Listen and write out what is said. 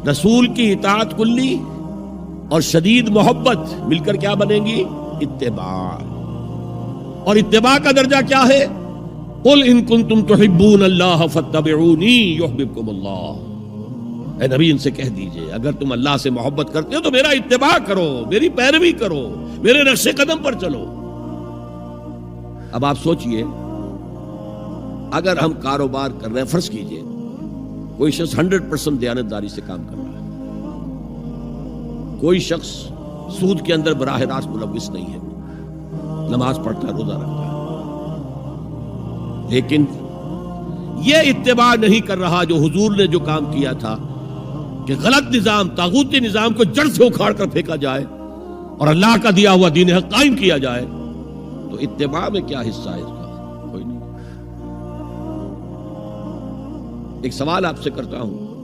رسول کی اطاعت کلی اور شدید محبت مل کر کیا بنیں گی؟ اتباع. اور اتباع کا درجہ کیا ہے؟ قل ان کنتم تحبون اللہ فاتبعونی یحببکم اللہ. اے نبی ان سے کہہ دیجئے اگر تم اللہ سے محبت کرتے ہو تو میرا اتباع کرو، میری پیروی کرو، میرے نقش قدم پر چلو. اب آپ سوچئے اگر ہم کاروبار کر رہے ہیں، فرض کیجئے کوئی شخص 100% دیانتداری سے کام کر رہا ہے، کوئی شخص سود کے اندر براہ راست ملوث نہیں ہے، نماز پڑھتا ہے، روزہ رکھتا ہے، لیکن یہ اتباع نہیں کر رہا جو حضور نے جو کام کیا تھا کہ غلط نظام، طاغوتی نظام کو جڑ سے اکھاڑ کر پھینکا جائے اور اللہ کا دیا ہوا دین حق قائم کیا جائے، تو اتباع میں کیا حصہ ہے اس کا؟ کوئی نہیں. ایک سوال آپ سے کرتا ہوں،